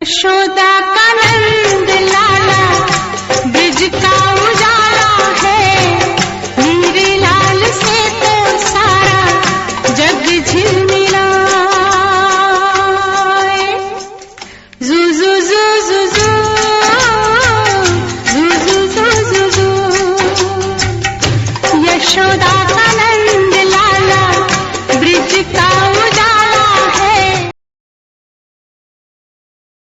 यशोदा का नंद लाला ब्रिज का उजाला है, मेरे लाल से तो सारा जग झिलमिलाए। जू जू जू जू जू जू जू जू जू जू, यशोदा का